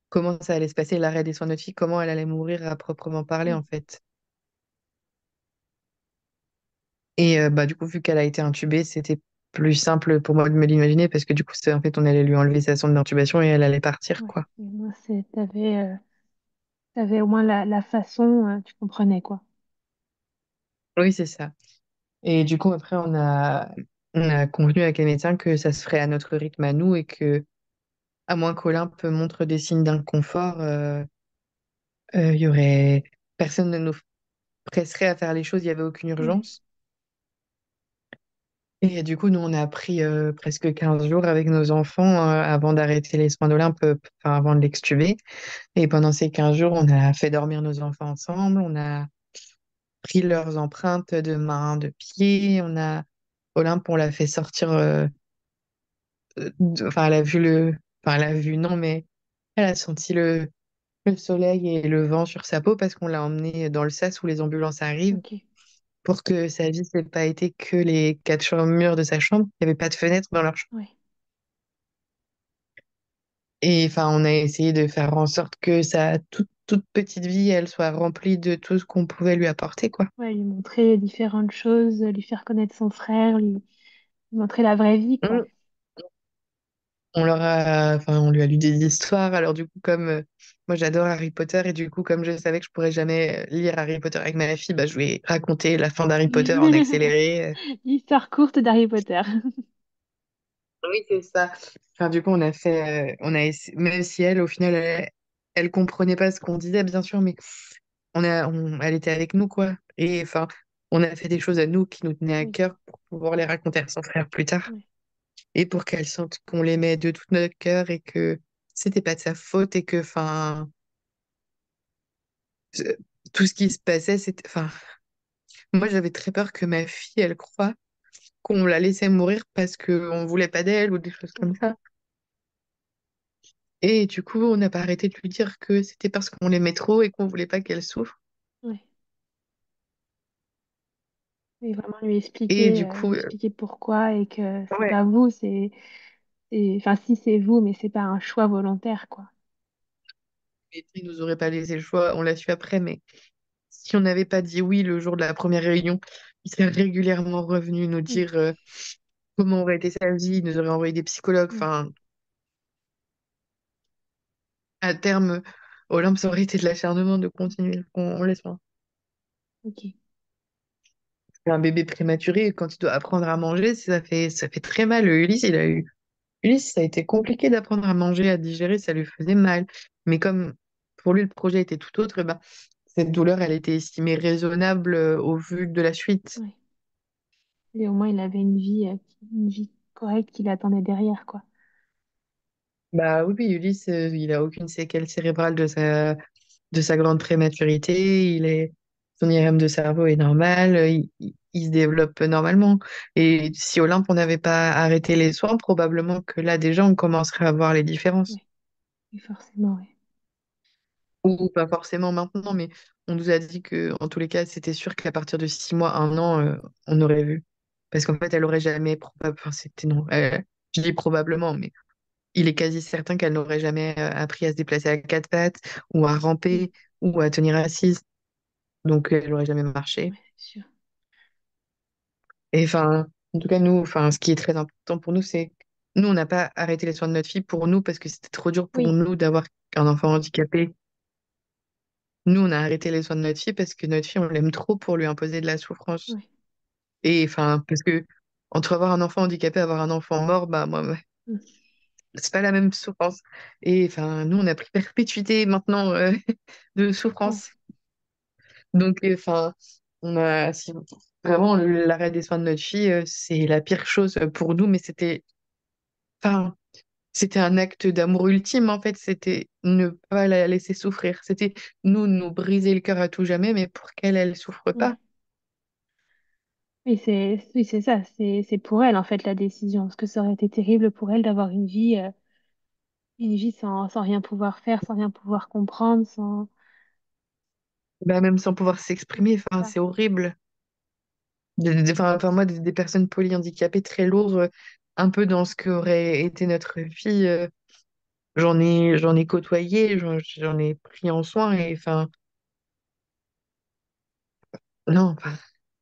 comment ça allait se passer, l'arrêt des soins de notre fille, comment elle allait mourir à proprement parler, Mm. en fait. Et bah, du coup, vu qu'elle a été intubée, c'était plus simple pour moi de me l'imaginer parce que du coup, en fait, on allait lui enlever sa sonde d'intubation et elle allait partir, Ouais. quoi. Et moi, t'avais au moins la façon, tu comprenais, quoi. Oui, c'est ça. Et du coup, après, on a convenu avec les médecins que ça se ferait à notre rythme à nous et que, à moins qu'Olympe montre des signes d'inconfort, il y aurait personne ne nous presserait à faire les choses, il n'y avait aucune Ouais, urgence. Et du coup, nous, on a pris presque 15 jours avec nos enfants avant d'arrêter les soins d'Olympe, enfin, avant de l'extuber. Et pendant ces 15 jours, on a fait dormir nos enfants ensemble, on a pris leurs empreintes de main, de pied, Olympe, on l'a fait sortir, enfin, elle a vu non, mais elle a senti le soleil et le vent sur sa peau parce qu'on l'a emmené dans le sas où les ambulances arrivent Ok. pour que sa vie n'ait pas été que les murs de sa chambre. Il n'y avait pas de fenêtre dans leur chambre. Ouais. Et enfin, on a essayé de faire en sorte que sa toute petite vie, elle soit remplie de tout ce qu'on pouvait lui apporter, quoi. Ouais, lui montrer différentes choses, lui faire connaître son frère, lui montrer la vraie vie, quoi. Mm. Enfin, on lui a lu des histoires. Alors du coup, comme moi j'adore Harry Potter et du coup, comme je savais que je pourrais jamais lire Harry Potter avec ma fille, bah, je lui ai raconté la fin d'Harry Potter en accéléré. L'histoire courte d'Harry Potter. Oui, c'est ça. Enfin, du coup, même si elle, au final, elle comprenait pas ce qu'on disait, bien sûr, mais elle était avec nous, quoi. Et enfin, on a fait des choses à nous qui nous tenaient à Oui, cœur pour pouvoir les raconter à son frère plus tard ouais, et pour qu'elle sente qu'on l'aimait de tout notre cœur et que c'était pas de sa faute et que, enfin, euh, tout ce qui se passait, enfin, moi, j'avais très peur que ma fille, elle croie qu'on la laissait mourir parce qu'on voulait pas d'elle ou des choses ouais, comme ça. Et du coup, on n'a pas arrêté de lui dire que c'était parce qu'on l'aimait trop et qu'on voulait pas qu'elle souffre. ouais. Et vraiment Et du lui coup, expliquer pourquoi et que c'est ouais, pas vous, enfin, si c'est vous, mais c'est pas un choix volontaire, quoi. il nous aurait pas laissé le choix, on l'a su après, mais si on n'avait pas dit oui le jour de la première réunion, il serait régulièrement revenu nous Oui, dire comment aurait été sa vie, il nous aurait envoyé des psychologues. oui, Enfin, à terme, Olympe, ça aurait été de l'acharnement de continuer. On laisse pas. ok. Un bébé prématuré, quand il doit apprendre à manger, ça fait très mal. Ulysse, ça a été compliqué d'apprendre à manger, à digérer, ça lui faisait mal. Mais comme pour lui, le projet était tout autre, bah, cette douleur, elle était estimée raisonnable au vu de la suite. Ouais. Et au moins, il avait une vie correcte qui l'attendait derrière, quoi. Bah oui, oui, Ulysse, il a aucune séquelle cérébrale de sa grande prématurité. Son IRM de cerveau est normal, il se développe normalement. Et si Olympe, on n'avait pas arrêté les soins, probablement que là, déjà, on commencerait à voir les différences. Ouais, et forcément, ouais. Ou pas forcément maintenant, mais on nous a dit que, en tous les cas, c'était sûr qu'à partir de 6 mois, un an, on aurait vu. Parce qu'en fait, elle aurait jamais, enfin, c'était non, je dis probablement, mais il est quasi certain qu'elle n'aurait jamais appris à se déplacer à quatre pattes, ou à Oui, ramper, ou à tenir assise. Donc, elle n'aurait jamais marché. ouais, c'est sûr. Et enfin, en tout cas, nous, enfin, ce qui est très important pour nous, c'est nous, on n'a pas arrêté les soins de notre fille pour nous parce que c'était trop dur pour Oui, nous d'avoir un enfant handicapé. Nous, on a arrêté les soins de notre fille parce que notre fille, on l'aime trop pour lui imposer de la souffrance. ouais. Et enfin, parce que entre avoir un enfant handicapé et avoir un enfant mort, bah, moi, ouais, Mm. c'est pas la même souffrance. Et enfin, nous, on a pris perpétuité maintenant de Ouais, souffrance. Donc, enfin, vraiment, l'arrêt des soins de notre fille, c'est la pire chose pour nous, mais enfin, c'était un acte d'amour ultime, en fait. C'était ne pas la laisser souffrir. C'était nous briser le cœur à tout jamais, mais pour qu'elle, elle souffre ouais. pas. Et oui, c'est ça, c'est pour elle, en fait, la décision. Parce que ça aurait été terrible pour elle d'avoir une vie sans rien pouvoir faire, sans rien pouvoir comprendre, sans... Bah, même sans pouvoir s'exprimer, enfin, Ça. c'est horrible. Enfin, moi, des personnes polyhandicapées très lourdes, un peu dans ce qu'aurait été notre vie, j'en ai côtoyé, j'en ai pris en soin, et enfin, non, enfin,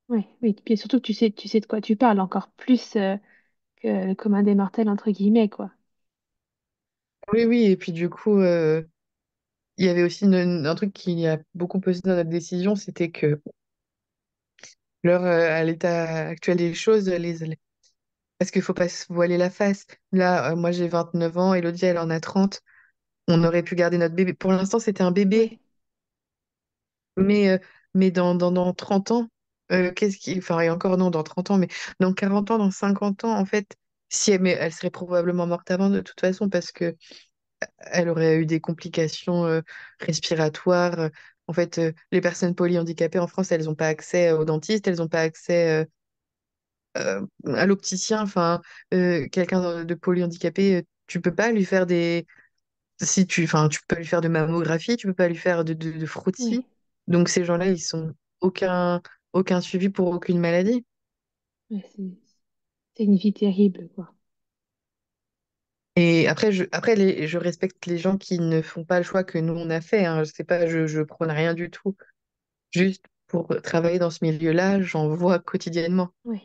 Ouais, oui, puis surtout que tu sais de quoi tu parles, encore plus que le commun des mortels, entre guillemets, quoi. oui, oui, et puis du coup, il y avait aussi un truc qui a beaucoup pesé dans notre décision, c'était que à l'état actuel des choses, parce qu'il faut pas se voiler la face. Là, moi j'ai 29 ans, Elodie elle en a 30. On aurait pu garder notre bébé. Pour l'instant, c'était un Ouais, bébé, mais, dans 30 ans, enfin, et encore non, dans 30 ans, mais dans 40 ans, dans 50 ans, en fait, si elle, mais elle serait probablement morte avant de toute façon, parce que elle aurait eu des complications respiratoires. En fait, les personnes polyhandicapées en France, elles n'ont pas accès aux dentistes, elles n'ont pas accès à l'opticien. Enfin, quelqu'un de polyhandicapé, tu peux pas lui faire si tu, enfin, tu peux pas lui faire de mammographie, tu peux pas lui faire de Oui, frottis. Donc ces gens-là, ils sont aucun, aucun suivi pour aucune maladie. ouais, c'est une vie terrible, quoi. Et après, je respecte les gens qui ne font pas le choix que nous on a fait. Hein. Je sais pas, je prône rien du tout. Juste pour travailler dans ce milieu-là, j'en vois quotidiennement. Oui,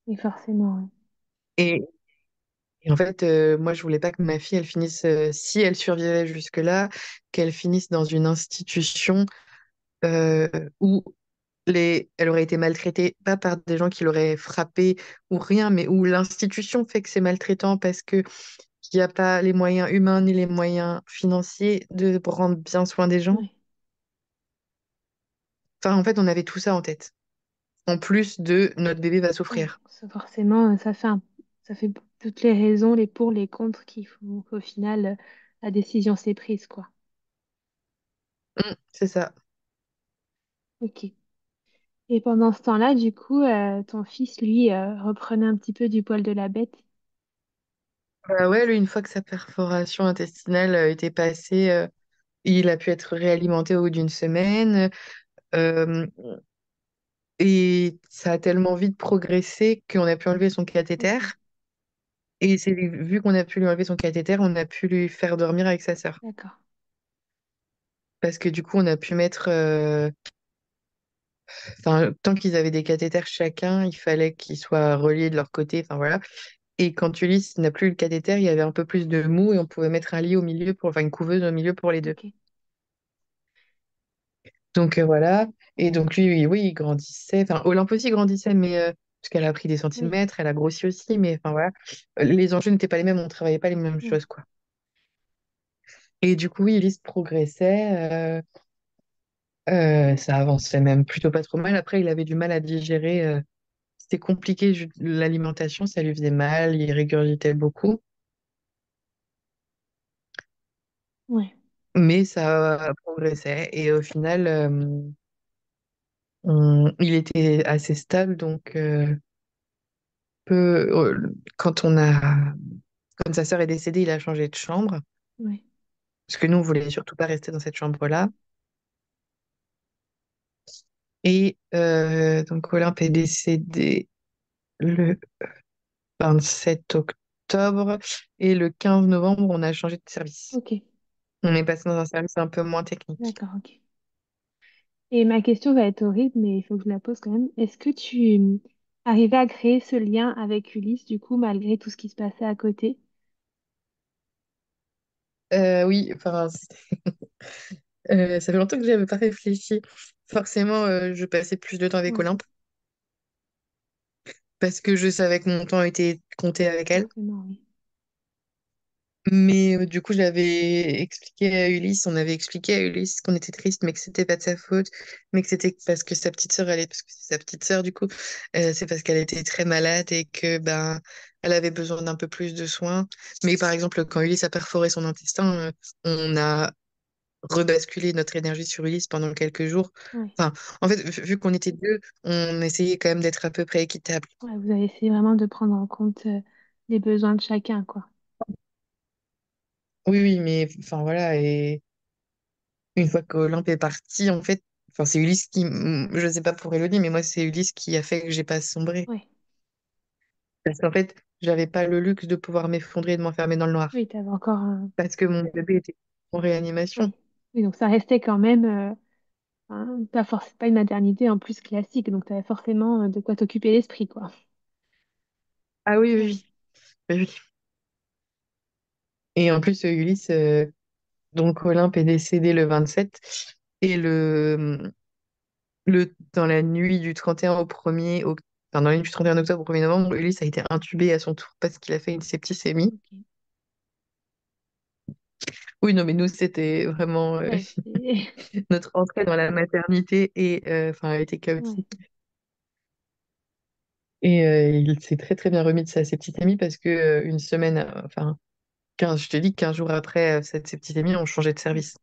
et forcément, ouais. Et, et en fait, moi, je voulais pas que ma fille, elle finisse, si elle survivait jusque-là, qu'elle finisse dans une institution euh, où elle aurait été maltraitée, pas par des gens qui l'auraient frappée ou rien, mais où l'institution fait que c'est maltraitant parce que il n'y a pas les moyens humains ni les moyens financiers de prendre bien soin des gens. Ouais. Enfin, en fait, on avait tout ça en tête. En plus de notre bébé va Ouais, souffrir. ça, forcément, ça fait toutes les raisons, les pour, les contre, qui font qu'au final, la décision s'est prise, quoi. C'est ça. Ok. Et pendant ce temps-là, du coup, ton fils, lui, reprenait un petit peu du poil de la bête. Ouais, lui, une fois que sa perforation intestinale était passée, il a pu être réalimenté au bout d'une semaine. euh, et ça a tellement vite progressé qu'on a pu enlever son cathéter. Ok, Et c'est vu qu'on a pu lui enlever son cathéter, on a pu lui faire dormir avec sa sœur. d'accord. Parce que du coup, on a pu mettre, enfin, tant qu'ils avaient des cathéters chacun, il fallait qu'ils soient reliés de leur côté. Enfin voilà. Et quand Ulysse n'a plus le cathéter, il y avait un peu plus de mou et on pouvait mettre un lit au milieu pour, enfin une couveuse au milieu pour les deux. Ok, Donc voilà. Et donc lui, oui, oui, il grandissait. Enfin, Olympe aussi grandissait, mais parce qu'elle a pris des oui, centimètres, elle a grossi aussi, mais enfin voilà. Les enjeux n'étaient pas les mêmes, on travaillait pas les mêmes oui, choses, quoi. Et du coup, oui, Ulysse progressait. Ça avançait même plutôt pas trop mal. Après, il avait du mal à digérer. C'était compliqué, l'alimentation, ça lui faisait mal, il régurgitait beaucoup. ouais, Mais ça progressait. Et au final, il était assez stable. Donc, quand quand sa sœur est décédée, il a changé de chambre. ouais, Parce que nous, on voulait surtout pas rester dans cette chambre-là. Et donc, Olympe est décédée le 27 octobre. Et le 15 novembre, on a changé de service. ok, On est passé dans un service un peu moins technique. d'accord, ok. Et ma question va être horrible, mais il faut que je la pose quand même. Est-ce que tu arrivais à créer ce lien avec Ulysse, du coup, malgré tout ce qui se passait à côté? Oui, enfin, ça fait longtemps que j'avais pas réfléchi. Forcément, je passais plus de temps avec Oui, Olympe parce que je savais que mon temps était compté avec elle. forcément, oui. Mais du coup, j'avais expliqué à Ulysse, on avait expliqué à Ulysse qu'on était triste, mais que c'était pas de sa faute, mais que c'était parce que sa petite sœur, parce que c'est sa petite sœur, du coup, c'est parce qu'elle était très malade et que ben, elle avait besoin d'un peu plus de soins. Mais par exemple, quand Ulysse a perforé son intestin, on a rebasculé notre énergie sur Ulysse pendant quelques jours. Ouais. Enfin, en fait, vu qu'on était deux, on essayait quand même d'être à peu près équitable. Ouais, vous avez essayé vraiment de prendre en compte les besoins de chacun, quoi. Oui, oui, mais enfin voilà, et une fois qu'Olympe est parti, en fait, enfin c'est Ulysse qui, je sais pas pour Elodie, mais moi c'est Ulysse qui a fait que j'ai pas sombré. Ouais. Parce qu'en fait, j'avais pas le luxe de pouvoir m'effondrer et de m'enfermer dans le noir. Oui, t'avais encore un... Parce que mon bébé était en réanimation. Oui. Oui, donc ça restait quand même pas une maternité en plus classique, donc t'avais forcément de quoi t'occuper l'esprit, quoi. Ah oui, oui, Ouais. oui. Oui, oui. Et en plus, Ulysse, donc Olympe est décédé le 27 et dans la nuit du 31 au 1er, enfin, dans la nuit du 31 octobre au 1er novembre, Ulysse a été intubé à son tour parce qu'il a fait une septicémie. Ok. Oui, non, mais nous, c'était vraiment Ouais, notre entrée dans la maternité et enfin, a été ouais. chaotique. Et il s'est très très bien remis de sa septicémie parce que une semaine, enfin, 15, je te dis, 15 jours après cette septicémie, on changeait de Ouais. service.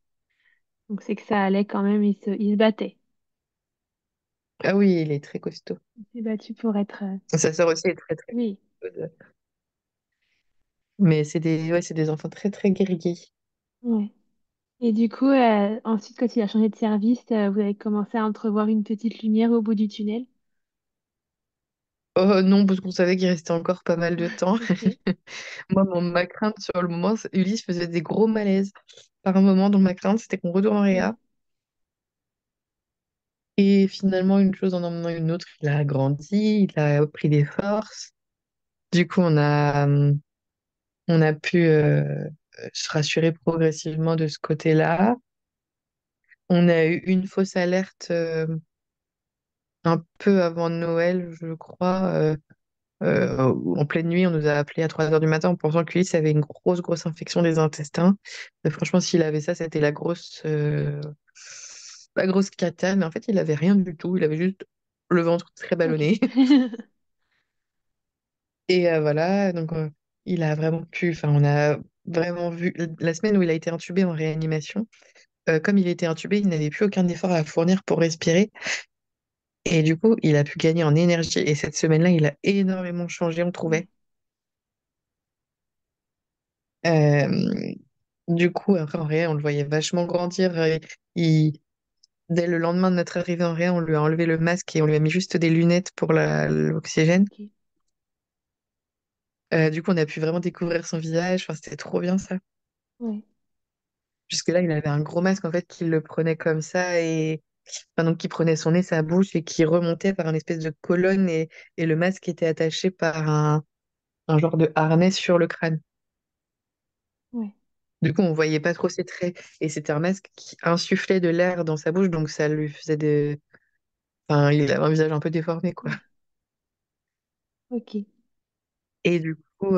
Donc c'est que ça allait quand même, il se battait. Ah oui, il est très costaud. Il s'est battu pour être... Sa sœur aussi est très très Oui, costaud. Mais c'est des, ouais, c'est des enfants très très guerriers. Ouais. Et du coup, ensuite, quand il a changé de service, vous avez commencé à entrevoir une petite lumière au bout du tunnel. Oh non, parce qu'on savait qu'il restait encore pas mal de temps. Ok. Moi, ma crainte sur le moment, Ulysse faisait des gros malaises par un moment, donc ma crainte, c'était qu'on retourne en réa. Ouais. Et finalement, une chose en emmenant une autre, il a grandi, il a pris des forces. Du coup, on a pu se rassurer progressivement de ce côté-là. On a eu une fausse alerte un peu avant Noël, je crois. En pleine nuit, on nous a appelé à 3 heures du matin en pensant que lui, ça avait une grosse infection des intestins. Franchement, s'il avait ça, c'était la grosse cata. Mais en fait, il avait rien du tout. Il avait juste le ventre très Ok. ballonné. Et voilà, donc il a vraiment pu. Enfin, on a vraiment vu la semaine où il a été intubé en réanimation. Comme il était intubé, il n'avait plus aucun effort à fournir pour respirer. Et du coup, il a pu gagner en énergie. Et cette semaine-là, il a énormément changé, on trouvait. Ouais. Euh, du coup, après, en réa, on le voyait vachement grandir. Il- Dès le lendemain de notre arrivée en réa, on lui a enlevé le masque et on lui a mis juste des lunettes pour l'oxygène. Ok. Du coup, on a pu vraiment découvrir son visage. Enfin, c'était trop bien ça. Ouais. Jusque-là, il avait un gros masque en fait qui le prenait comme ça et enfin, donc qui prenait son nez, sa bouche et qui remontait par une espèce de colonne et le masque était attaché par un genre de harnais sur le crâne. Ouais. Du coup, on voyait pas trop ses traits et c'était un masque qui insufflait de l'air dans sa bouche donc ça lui faisait des enfin, il avait un visage un peu déformé quoi. Ouais. Ok. Et du coup,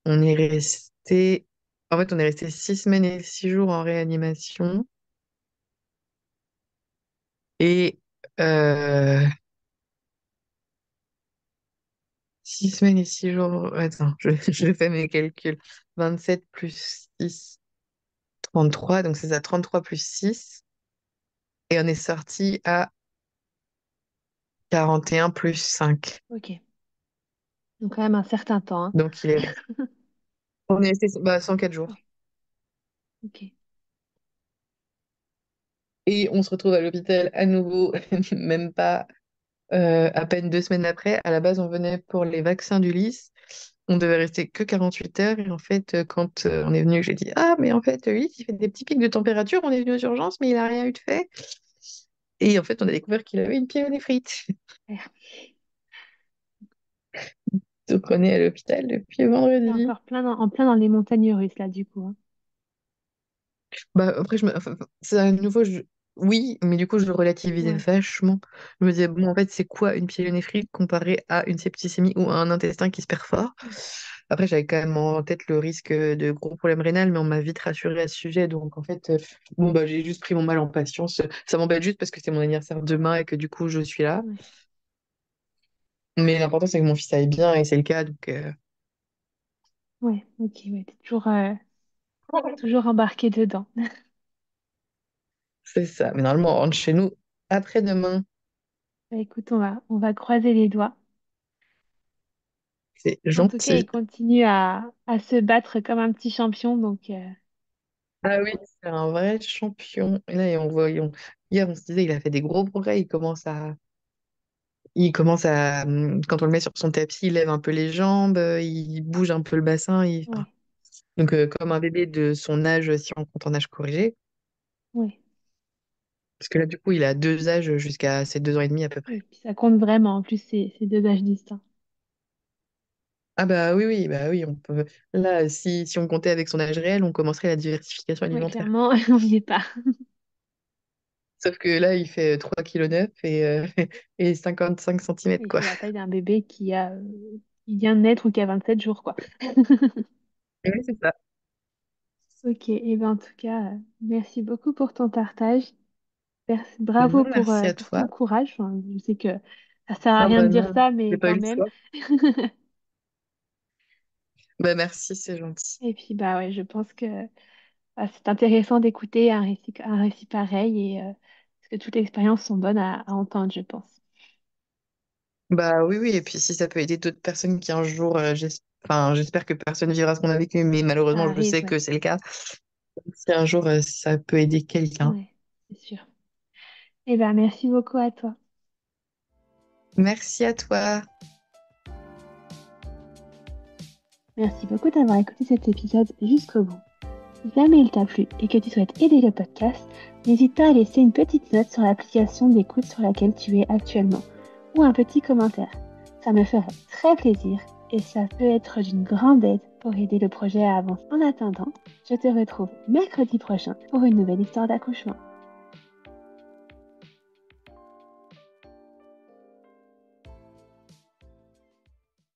on est resté on est resté 6 semaines et 6 jours en réanimation et euh, 6 semaines et 6 jours. Attends, je fais mes calculs. 27 plus 6, 33. Donc c'est ça, 33 plus 6. Et on est sorti à 41 plus 5. Ok. Donc quand même un certain temps, hein. Donc on est resté 104 jours. Ouais. Ok. Et on se retrouve à l'hôpital à nouveau, même pas à peine 2 semaines après. À la base, on venait pour les vaccins d'Ulysse. On devait rester que 48 heures. Et en fait, quand on est venu, j'ai dit, ah, mais en fait, Ulysse, il fait des petits pics de température. On est venu aux urgences, mais il n'a rien eu de fait. Et en fait, on a découvert qu'il avait une pyélonéphrite. Ouais. Donc, on est à l'hôpital depuis C'est vendredi. encore en plein dans les montagnes russes, là, du coup, hein. Bah, après, c'est à nouveau, oui, mais du coup, je le relativisais Ouais. vachement. Je me disais, bon, en fait, c'est quoi une pyélonéphrite comparée à une septicémie ou à un intestin qui se perfore? Ouais. Après, j'avais quand même en tête le risque de gros problèmes rénals, mais on m'a vite rassurée à ce sujet. Donc, en fait, bon, bah, j'ai juste pris mon mal en patience. Ça m'embête juste parce que c'est mon anniversaire demain et que du coup, je suis là. Ouais. Mais l'important, c'est que mon fils aille bien et c'est le cas. Donc, Ouais. Ok. Ouais. T'es toujours embarqué dedans. c'est ça. Mais normalement, on rentre chez nous après-demain. Bah, écoute, on va croiser les doigts. C'est En tout cas, il gentil. continue à se battre comme un petit champion. Donc, Ah oui, c'est un vrai champion. Et là, hier, on se disait, il a fait des gros progrès. Quand on le met sur son tapis, il lève un peu les jambes, il bouge un peu le bassin. Enfin, ouais. donc, comme un bébé de son âge, si on compte en âge corrigé. Ouais. Parce que là, du coup, il a 2 âges jusqu'à ses 2 ans et demi à peu près. Oui. Puis ça compte vraiment. En plus, c'est deux âges distincts. Ah bah oui, bah oui, on peut. Là, si on comptait avec son âge réel, on commencerait la diversification Ouais, alimentaire. clairement, on n'y est pas. Sauf que là, il fait 3,9 kg et 55 cm, Il quoi. fait la taille d'un bébé qui vient de naître ou qui a 27 jours, quoi. Oui, c'est ça. Ok, et ben en tout cas, merci beaucoup pour ton partage. Bravo Non, merci à pour ton toi. courage. Enfin, je sais que ça sert à Ah rien de bah dire non, ça, j'ai mais pas eu quand le même. choix. Bah merci, c'est gentil. Et puis bah ouais, je pense que c'est intéressant d'écouter un récit pareil et parce que toutes les expériences sont bonnes à entendre, je pense. Bah oui, oui, et puis si ça peut aider d'autres personnes qui un jour, enfin, j'espère que personne vivra ce qu'on a vécu, mais Ça malheureusement, je arrive, sais ouais. que c'est le cas. Si un jour ça peut aider quelqu'un. Ouais, c'est sûr. Eh ben, merci beaucoup à toi. Merci à toi. Merci beaucoup d'avoir écouté cet épisode jusqu'au bout. Si jamais il t'a plu et que tu souhaites aider le podcast, n'hésite pas à laisser une petite note sur l'application d'écoute sur laquelle tu es actuellement ou un petit commentaire. Ça me ferait très plaisir et ça peut être d'une grande aide pour aider le projet à avancer. En attendant, je te retrouve mercredi prochain pour une nouvelle histoire d'accouchement.